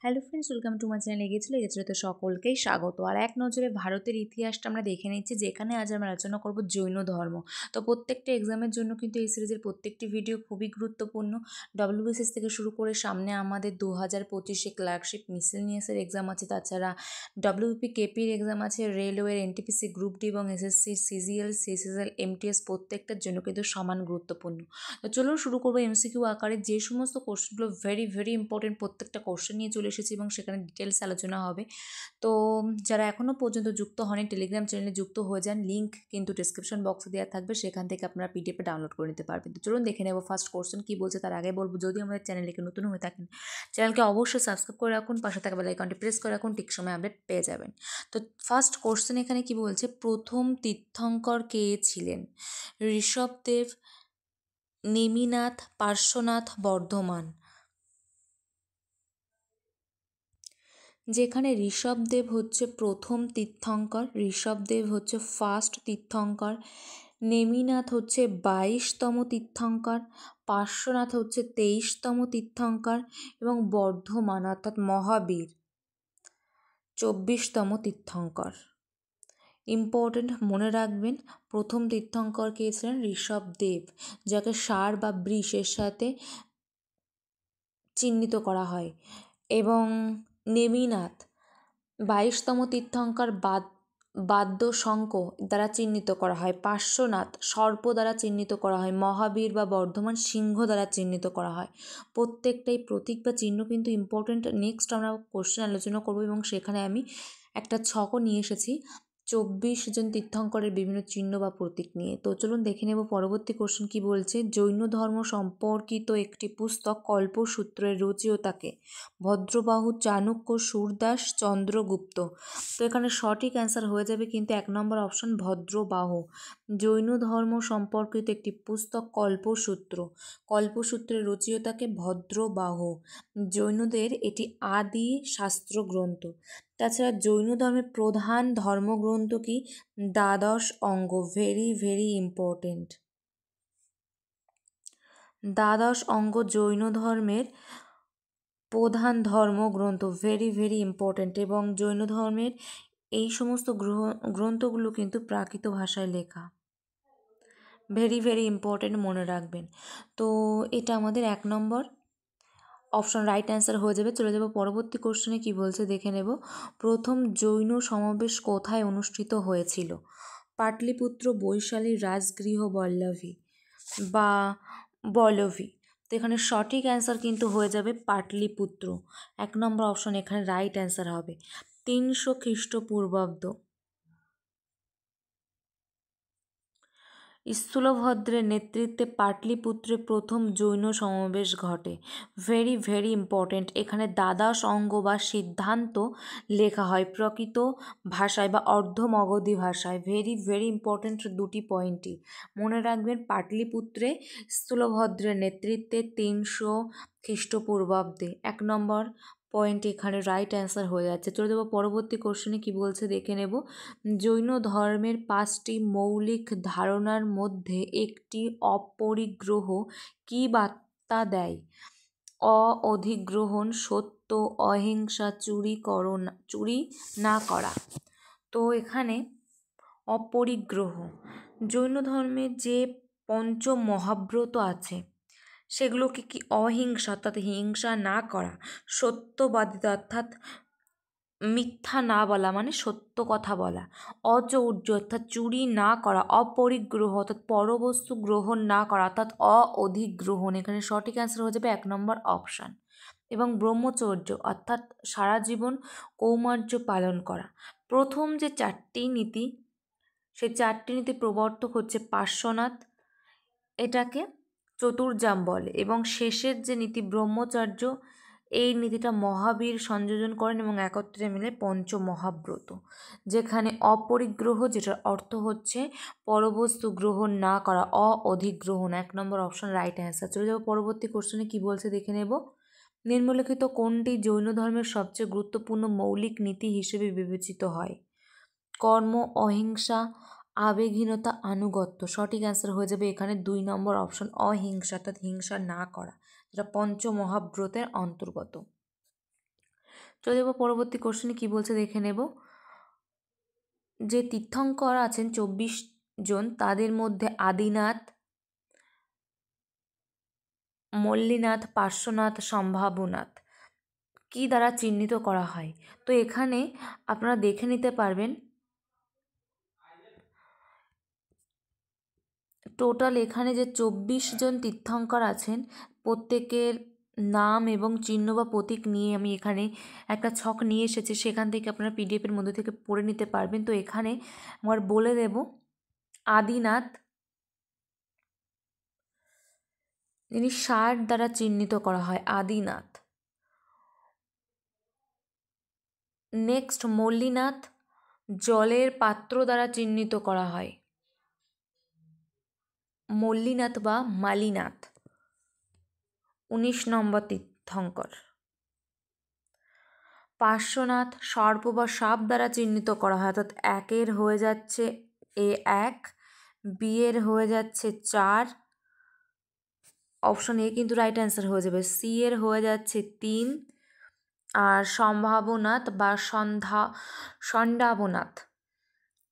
Hello friends, welcome to my channel. এগিয়েছিল তো সকলকেই স্বাগত। আর এক নজরে ভারতের ইতিহাসটা আমরা দেখে নিচ্ছি, যেখানে আজ আমরা আলোচনা করব জৈন ধর্ম। তো প্রত্যেকটা এক্সামের জন্য কিন্তু এই সিরিজের প্রত্যেকটি ভিডিও খুবই গুরুত্বপূর্ণ। ডব্লিউবিসিএস থেকে শুরু করে সামনে আমাদের 2025-এ ক্লার্কশিপ মিসেলিনিয়াসের এক্সাম আছে, তাছাড়া ডব্লিউপি কেপির এক্সাম আছে, রেলওয়ের এনটিপিসি গ্রুপ ডি এবং এসএসসি সিজিএল সিএসএসএল এমটিএস প্রত্যেকটার জন্য কিন্তু সমান গুরুত্বপূর্ণ। তো চলুন শুরু করবো এমসিকিউ আকারে। যে সমস্ত কোশ্চেনগুলো ভেরি ইম্পর্টেন্ট, প্রত্যেকটা কোশ্চেন নিয়ে চলে এসেছি এবং সেখানে ডিটেলস আলোচনা হবে। তো যারা এখনও পর্যন্ত যুক্ত হয়নি, টেলিগ্রাম চ্যানেলে যুক্ত হয়ে যান, লিঙ্ক কিন্তু ডিসক্রিপশন বক্সে দেওয়া থাকবে, সেখান থেকে আপনারা পিডিএফে ডাউনলোড করে নিতে পারবেন। তো চলুন দেখে নেব ফার্স্ট কোশ্চেন কী বলছে। তার আগে বলবো, যদি আমাদের চ্যানেলকে নতুন হয়ে থাকেন, চ্যানেলকে অবশ্যই সাবস্ক্রাইব করে রাখুন, পাশে থাকা বেল আইকনটি প্রেস করে রাখুন, ঠিক সময় আপডেট পেয়ে যাবেন। তো ফার্স্ট কোশ্চেন এখানে কি বলছে, প্রথম তীর্থঙ্কর কে ছিলেন? ঋষভদেব, নেমিনাথ, পার্শ্বনাথ, বর্ধমান। যেখানে ঋষভদেব হচ্ছে প্রথম তীর্থঙ্কর, ঋষভদেব হচ্ছে ফার্স্ট তীর্থঙ্কর, নেমিনাথ হচ্ছে 22তম তীর্থঙ্কর, পার্শ্বনাথ হচ্ছে 23তম তীর্থঙ্কর এবং বর্ধমান অর্থাৎ মহাবীর 24তম তীর্থঙ্কর। ইম্পর্টেন্ট, মনে রাখবেন, প্রথম তীর্থঙ্কর কে ছিলেন? ঋষভদেব, যাকে ষাঁড় বা বৃষের সাথে চিহ্নিত করা হয়। এবং নেমিনাথ 22তম তীর্থঙ্কর বাদ্য শঙ্খ দ্বারা চিহ্নিত করা হয়। পার্শ্বনাথ সর্প দ্বারা চিহ্নিত করা হয়। মহাবীর বা বর্ধমান সিংহ দ্বারা চিহ্নিত করা হয়। প্রত্যেকটাই প্রতীক বা চিহ্ন কিন্তু ইম্পর্টেন্ট। নেক্সট আমরা কোশ্চেন আলোচনা করব এবং সেখানে আমি একটা ছকও নিয়ে এসেছি 24 জন তীর্থঙ্করের বিভিন্ন চিহ্ন বা প্রতীক নিয়ে। তো চলুন দেখে নেব পরবর্তী কোশ্চেন কি বলছে। জৈন ধর্ম সম্পর্কিত একটি পুস্তক কল্পসূত্রের রচয়িতাকে? ভদ্রবাহু, চাণক্য, সুরদাস, চন্দ্রগুপ্ত। তো এখানে সঠিক অ্যান্সার হয়ে যাবে কিন্তু 1 নম্বর অপশন, ভদ্রবাহু। জৈন ধর্ম সম্পর্কিত একটি পুস্তক কল্পসূত্র, কল্পসূত্রের রচয়িতাকে ভদ্রবাহু। জৈনদের এটি আদি শাস্ত্র গ্রন্থ। তাছাড়া জৈন ধর্মের প্রধান ধর্মগ্রন্থ কি? দ্বাদশ অঙ্গ। Very important. দ্বাদশ অঙ্গ জৈন ধর্মের প্রধান ধর্মগ্রন্থ, ভেরি ইম্পর্টেন্ট। এবং জৈন ধর্মের এই সমস্ত গ্রন্থগুলো কিন্তু প্রাকৃত ভাষায় লেখা। ভেরি ইম্পর্টেন্ট, মনে রাখবেন। তো এটা আমাদের 1 নম্বর অপশন রাইট অ্যান্সার হয়ে যাবে। চলে যাব পরবর্তী কোশ্চেনে কি বলছে দেখে নেব। প্রথম জৈন সমাবেশ কোথায় অনুষ্ঠিত হয়েছিল? পাটলিপুত্র, বৈশালী, রাজগৃহ, বল্লভী। তো এখানে সঠিক অ্যান্সার কিন্তু হয়ে যাবে পাটলিপুত্র। 1 নম্বর অপশন এখানে রাইট অ্যান্সার হবে। 300 খ্রিস্টপূর্বাব্দ। স্থূলভদ্রের নেতৃত্বে পাটলিপুত্রে প্রথম জৈন সমাবেশ ঘটে। Very important. এখানে দ্বাদশ অঙ্গ বা সিদ্ধান্ত লেখা হয় প্রকৃত ভাষায় বা অর্ধমগধী ভাষায়। ভেরি ইম্পর্টেন্ট দুটি পয়েন্টই মনে রাখবেন। পাটলিপুত্রে স্থূলভদ্রের নেতৃত্বে 300 খ্রিস্টপূর্বাব্দে। 1 নম্বর পয়েন্ট এখানে রাইট অ্যান্সার হয়ে যাচ্ছে। চলে যাবো পরবর্তী কোশ্চেনে কি বলছে দেখে নেব। জৈন ধর্মের 5টি মৌলিক ধারণার মধ্যে একটি অপরিগ্রহ কি বার্তা দেয়? অধিগ্রহণ, সত্য, অহিংসা, চুরি না করা। তো এখানে অপরিগ্রহ। জৈন ধর্মের যে পঞ্চ মহাব্রত আছে সেগুলোকে কি? অহিংসা অর্থাৎ হিংসা না করা, সত্যবাদিতা অর্থাৎ মিথ্যা না বলা মানে সত্য কথা বলা, অচৌর্য অর্থাৎ চুরি না করা, অপরিগ্রহ অর্থাৎ পরবস্তু গ্রহণ না করা অর্থাৎ অধিগ্রহণ। এখানে সঠিক অ্যান্সার হয়ে যাবে 1 নম্বর অপশান। এবং ব্রহ্মচর্য অর্থাৎ সারা জীবন কৌমার্য পালন করা। প্রথম যে 4টি নীতি, সেই 4টি নীতি প্রবর্তক হচ্ছে পার্শ্বনাথ, এটাকে চতুর্জাম বলে। এবং শেষের যে নীতি ব্রহ্মচর্য, এই নীতিটা মহাবীর সংযোজন করেন এবং একত্রে মিলে পঞ্চমহাব্রত। যেখানে অপরিগ্রহ, যেটার অর্থ হচ্ছে পরবস্তু গ্রহণ না করা, অধিগ্রহণ। 1 নম্বর অপশন রাইট অ্যান্সার। চলে যাবো পরবর্তী কোশ্চেনে কি বলছে দেখে নেব। নিম্নলিখিত কোনটি জৈন ধর্মের সবচেয়ে গুরুত্বপূর্ণ মৌলিক নীতি হিসেবে বিবেচিত হয়? কর্ম, অহিংসা, আবেগহীনতা, আনুগত্য। সঠিক অ্যান্সার হয়ে যাবে এখানে 2 নম্বর অপশন, অহিংসা অর্থাৎ হিংসা না করা, যেটা পঞ্চমহাব্রতের অন্তর্গত। চলে যাবো পরবর্তী কোশ্চেনে কি বলছে দেখে নেব। যে তীর্থঙ্কর আছেন 24 জন, তাদের মধ্যে আদিনাথ, মল্লিনাথ, পার্শ্বনাথ, সম্ভাবনাথ কি দ্বারা চিহ্নিত করা হয়? তো এখানে আপনারা দেখে নিতে পারবেন টোটাল এখানে যে 24 জন তীর্থঙ্কর আছেন প্রত্যেকের নাম এবং চিহ্ন বা প্রতীক নিয়ে আমি এখানে একটা ছক নিয়ে এসেছি, সেখান থেকে আপনারা পিডিএফের মধ্যে থেকে পড়ে নিতে পারবেন। তো এখানে আমার বলে দেব আদিনাথ, যিনি ষাঁড় দ্বারা চিহ্নিত করা হয়, আদিনাথ। নেক্সট মল্লিনাথ, জলের পাত্র দ্বারা চিহ্নিত করা হয়, মল্লিনাথ বা মালিনাথ, 19 নম্বর তীর্থঙ্কর। পার্শ্বনাথ সর্প বা সাপ দ্বারা চিহ্নিত করা হয়, অর্থাৎ 1 হয়ে যাচ্ছে A1, B হয়ে যাচ্ছে 4, অপশন এ কিন্তু রাইট অ্যান্সার হয়ে যাবে, সি হয়ে যাচ্ছে 3, আর সম্ভাবনাথ বা সন্ধাবনাথ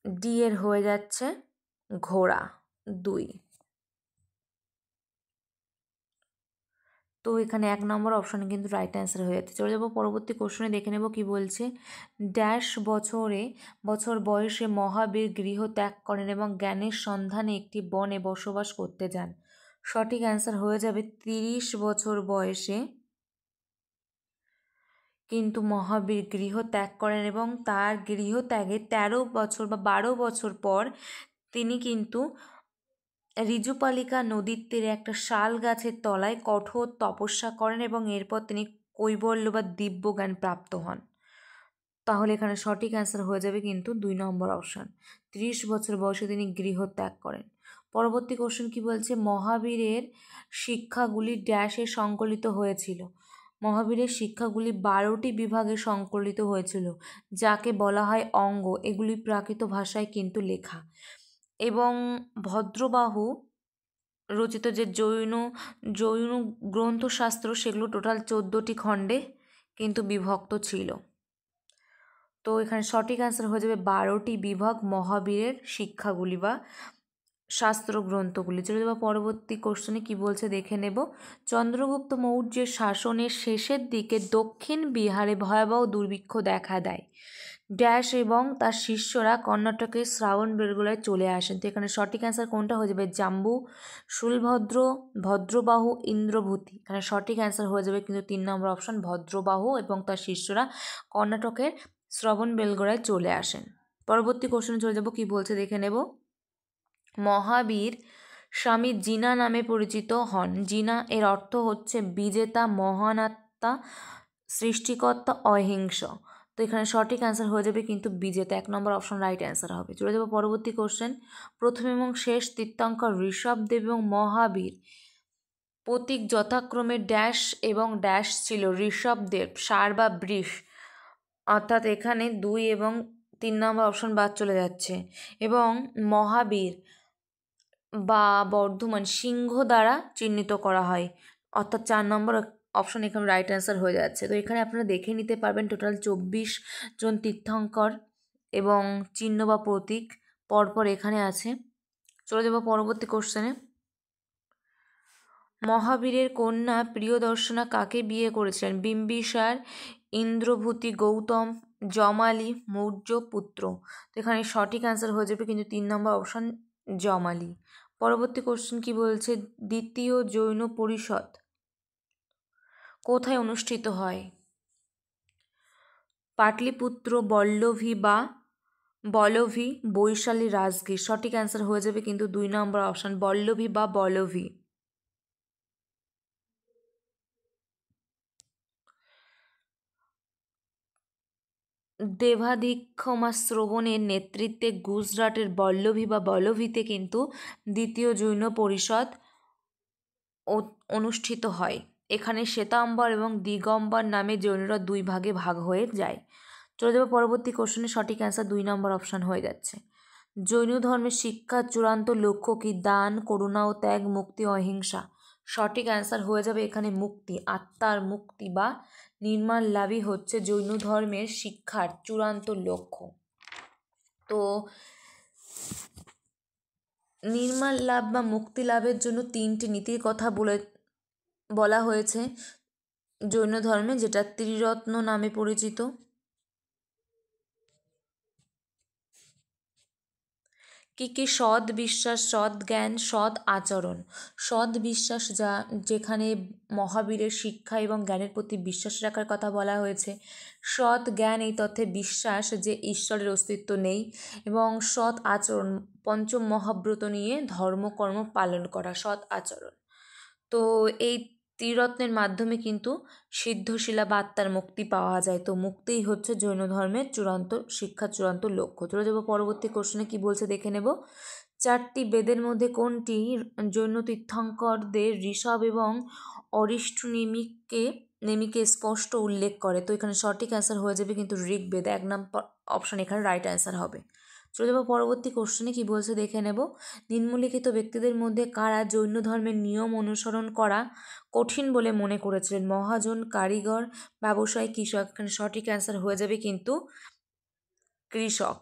ডি হয়ে যাচ্ছে ঘোড়া 2। তো এখানে 1 নম্বর অপশানে কিন্তু রাইট অ্যান্সার হয়ে যাচ্ছে। চলে যাবো পরবর্তী কোশ্চেনে, দেখে নেব কি বলছে। ড্যাশ বছর বয়সে মহাবীর গৃহ ত্যাগ করেন এবং জ্ঞানের সন্ধানে একটি বনে বসবাস করতে যান। সঠিক অ্যান্সার হয়ে যাবে 30 বছর বয়সে কিন্তু মহাবীর গৃহ ত্যাগ করেন এবং তার গৃহ ত্যাগে 13 বছর বা 12 বছর পর তিনি কিন্তু ঋজুপালিকা নদীর তীরে একটা শাল গাছের তলায় কঠোর তপস্যা করেন এবং এরপর তিনি কৈবল্য বা দিব্যজ্ঞান প্রাপ্ত হন। তাহলে এখানে সঠিক অ্যান্সার হয়ে যাবে কিন্তু 2 নম্বর অপশান, 30 বছর বয়সে তিনি গৃহ ত্যাগ করেন। পরবর্তী কোশ্চেন কি বলছে, মহাবীরের শিক্ষাগুলি ড্যাশে সংকলিত হয়েছিল। মহাবীরের শিক্ষাগুলি 12টি বিভাগে সংকলিত হয়েছিল, যাকে বলা হয় অঙ্গ। এগুলি প্রাকৃত ভাষায় কিন্তু লেখা। এবং ভদ্রবাহু রচিত যে জৈন গ্রন্থশাস্ত্র, সেগুলো টোটাল 14টি খণ্ডে কিন্তু বিভক্ত ছিল। তো এখানে সঠিক অ্যান্সার হয়ে যাবে 12টি বিভাগ মহাবীরের শিক্ষাগুলি বা শাস্ত্র গ্রন্থগুলি। চলে যাবো পরবর্তী কোশ্চেনে কি বলছে দেখে নেব। চন্দ্রগুপ্ত মৌর্যের শাসনের শেষের দিকে দক্ষিণ বিহারে ভয়াবহ দুর্ভিক্ষ দেখা দেয়। ড্যাশ এবং তার শিষ্যরা কর্ণাটকের শ্রাবণবেলগোলায় চলে আসেন। তো এখানে সঠিক অ্যান্সার কোনটা হয়ে যাবে, জাম্বু, শুলভদ্র, ভদ্রবাহু, ইন্দ্রভূতি। এখানে সঠিক অ্যান্সার হয়ে যাবে কিন্তু 3 নম্বর অপশন, ভদ্রবাহু এবং তার শিষ্যরা কর্ণাটকের শ্রবণবেলগোলায় চলে আসেন। পরবর্তী কোশ্চেনে চলে যাব, কি বলছে দেখে নেব। মহাবীর স্বামী জিনা নামে পরিচিত হন। জিনা এর অর্থ হচ্ছে বিজেতা, মহান আত্মা, সৃষ্টিকর্তা, অহিংস। তো এখানে সঠিক অ্যান্সার হয়ে যাবে কিন্তু বিজেতা, 1 নম্বর অপশন রাইট অ্যান্সার হবে। চলে যাব পরবর্তী কোশ্চেন। প্রথম এবং শেষ তীর্থঙ্কর ঋষভদেব এবং মহাবীর প্রতীক যথাক্রমে ড্যাশ এবং ড্যাশ ছিল। ঋষভদেব ষাঁড় বা বৃষ, অর্থাৎ এখানে 2 এবং 3 নম্বর অপশন বাদ চলে যাচ্ছে। এবং মহাবীর বা বর্ধমান সিংহ দ্বারা চিহ্নিত করা হয়, অর্থাৎ 4 নম্বর অপশন এখানে রাইট অ্যান্সার হয়ে যাচ্ছে। তো এখানে আপনারা দেখে নিতে পারবেন টোটাল 24 জন তীর্থঙ্কর এবং চিহ্ন বা প্রতীক পরপর এখানে আছে। চলে যাব পরবর্তী কোশ্চেনে। মহাবীরের কন্যা প্রিয়দর্শনা কাকে বিয়ে করেছিলেন? বিম্বিসার, ইন্দ্রভূতি, গৌতম, জমালি, মৌর্য পুত্র। তো এখানে সঠিক অ্যান্সার হয়ে যাবে কিন্তু 3 নম্বর অপশন, জমালি। পরবর্তী কোশ্চেন কি বলছে, দ্বিতীয় জৈন পরিষদ কোথায় অনুষ্ঠিত হয়? পাটলিপুত্র, বল্লভী, বৈশালী, রাজগীর। সঠিক অ্যান্সার হয়ে যাবে কিন্তু 2 নম্বর অপশন, বল্লভী বা বল্লভী। দেবাধিক্ষমা শ্রবণের নেতৃত্বে গুজরাটের বল্লভী বা বল্লভীতে কিন্তু দ্বিতীয় জৈন পরিষদ অনুষ্ঠিত হয়। এখানে শ্বেতাম্বর এবং দিগম্বর নামে জৈনরা 2 ভাগে ভাগ হয়ে যায়। চলে যাবে পরবর্তী কোশ্চেনে, সঠিক অ্যান্সার 2 নম্বর অপশন হয়ে যাচ্ছে। জৈন ধর্মের শিক্ষার চূড়ান্ত লক্ষ্য কি? দান, করুণা ও ত্যাগ, মুক্তি, অহিংসা। সঠিক অ্যান্সার হয়ে যাবে এখানে মুক্তি, আত্মার মুক্তি বা নির্মাণ লাভই হচ্ছে জৈন ধর্মের শিক্ষার চূড়ান্ত লক্ষ্য। তো নির্মাণ লাভ বা মুক্তি লাভের জন্য 3টি নীতির কথা বলা হয়েছে জৈন ধর্মে, যেটা ত্রিরত্ন নামে পরিচিত। কি সৎ বিশ্বাস, সৎ জ্ঞান, সৎ আচরণ। সৎ বিশ্বাস যেখানে মহাবীরের শিক্ষা এবং জ্ঞানের প্রতি বিশ্বাস রাখার কথা বলা হয়েছে। সৎ জ্ঞান এই তথ্যে বিশ্বাস যে ঈশ্বরের অস্তিত্ব নেই। এবং সৎ আচরণ পঞ্চম মহাব্রত নিয়ে ধর্মকর্ম পালন করা, সৎ আচরণ। তো এই ত্রিরত্নের মাধ্যমে কিন্তু সিদ্ধশিলা বা আত্মার মুক্তি পাওয়া যায়। তো মুক্তিই হচ্ছে জৈন ধর্মের চূড়ান্ত শিক্ষার চূড়ান্ত লক্ষ্য। চলে যাবো পরবর্তী কোশ্চেনে কি বলছে দেখে নেব। 4টি বেদের মধ্যে কোনটি জৈন তীর্থঙ্করদের ঋষভ এবং অরিষ্ঠ নেমিকে স্পষ্ট উল্লেখ করে? তো এখানে সঠিক অ্যান্সার হয়ে যাবে কিন্তু ঋগ্বেদ, 1 নম্বর অপশান এখানে রাইট অ্যান্সার হবে। চলে যাবো পরবর্তী কোশ্চেনে কি বলছে দেখে নেব। নিম্নলিখিত ব্যক্তিদের মধ্যে কারা জৈন ধর্মের নিয়ম অনুসরণ করা কঠিন বলে মনে করেছিলেন? মহাজন, কারিগর, ব্যবসায়ী, কৃষক। এখানে সঠিক অ্যান্সার হয়ে যাবে কিন্তু কৃষক,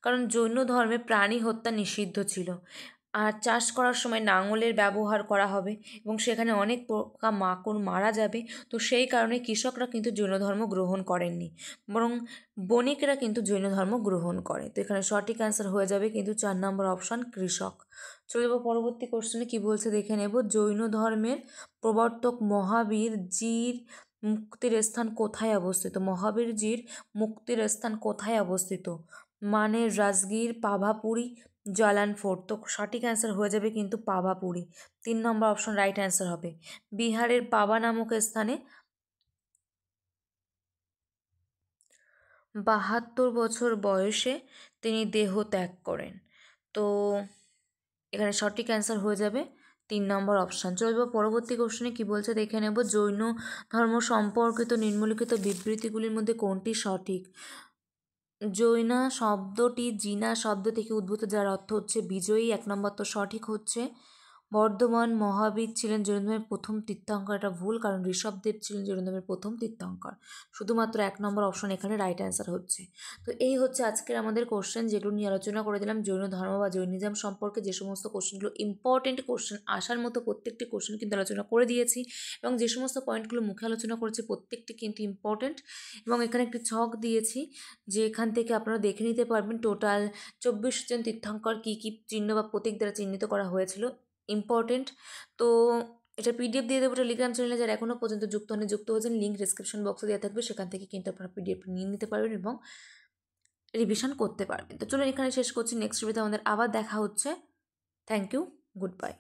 কারণ জৈন ধর্মে প্রাণী হত্যা নিষিদ্ধ ছিল। আর চাষ করার সময় নাঙলের ব্যবহার করা হবে এবং সেখানে অনেক পোকা মাকড় মারা যাবে। তো সেই কারণে কৃষকরা কিন্তু জৈন ধর্ম গ্রহণ করেননি, বরং বণিকরা কিন্তু জৈন ধর্ম গ্রহণ করে। তো এখানে সঠিক অ্যান্সার হয়ে যাবে কিন্তু 4 নম্বর অপশান কৃষক। চলে যাবো পরবর্তী কোশ্চেনে কি বলছে দেখে নেব। জৈন ধর্মের প্রবর্তক মহাবীরজির মুক্তির স্থান কোথায় অবস্থিত? মহাবীরজির মুক্তির স্থান কোথায় অবস্থিত? মানে রাজগীর, পাভাপুরী, জলান ফোর্ট। তো সঠিক অ্যান্সার হয়ে যাবে কিন্তু পাভাপুরী, 3 নম্বর অপশন রাইট অ্যান্সার হবে। বিহারের পাবা নামক স্থানে 72 বছর বয়সে তিনি দেহ ত্যাগ করেন। তো এখানে সঠিক অ্যান্সার হয়ে যাবে 3 নম্বর অপশান। চলবে পরবর্তী কোশ্চেনে কি বলছে দেখে নেব। জৈন ধর্ম সম্পর্কিত নিম্নলিখিত বিবৃতিগুলির মধ্যে কোনটি সঠিক? জৈনা শব্দটি জিনা শব্দ থেকে উদ্ভূত, যার অর্থ হচ্ছে বিজয়ী, 1 নম্বর তো সঠিক হচ্ছে। বর্ধমান মহাবীর ছিলেন জৈন ধর্মের প্রথম তীর্থঙ্কর, এটা ভুল, কারণ ঋষভদেব ছিলেন জৈন ধর্মের প্রথম তীর্থঙ্কর। শুধুমাত্র 1 নম্বর অপশন এখানে রাইট অ্যান্সার হচ্ছে। তো এই হচ্ছে আজকের আমাদের কোশ্চেন, যেগুলো নিয়ে আলোচনা করে দিলাম জৈন ধর্ম বা জৈনিজম সম্পর্কে। যে সমস্ত কোশ্চেনগুলো ইম্পর্টেন্ট কোশ্চেন আসার মতো প্রত্যেকটি কোশ্চেন কিন্তু আলোচনা করে দিয়েছি, এবং যে সমস্ত পয়েন্টগুলো মুখে আলোচনা করেছি প্রত্যেকটি কিন্তু ইম্পর্টেন্ট। এবং এখানে একটি ছক দিয়েছি যে এখান থেকে আপনারা দেখে নিতে পারবেন টোটাল 24 জন তীর্থঙ্কর কী কী চিহ্ন বা প্রতীক দ্বারা চিহ্নিত করা হয়েছিল, ইম্পর্টেন্ট। তো এটা পিডিএফ দিয়ে দেবো টেলিগ্রাম চ্যানেলে, যারা এখনও পর্যন্ত যুক্ত হয়েছেন লিঙ্ক ডিসক্রিপশন বক্সে দেওয়া থাকবে, সেখান থেকে কিন্তু আপনারা পিডিএফ নিয়ে নিতে পারবেন এবং রিভিশন করতে পারবেন। তো চলুন এখানে শেষ করছি, নেক্সট ভিডিওতে আমাদের আবার দেখা হচ্ছে। Thank you, good by.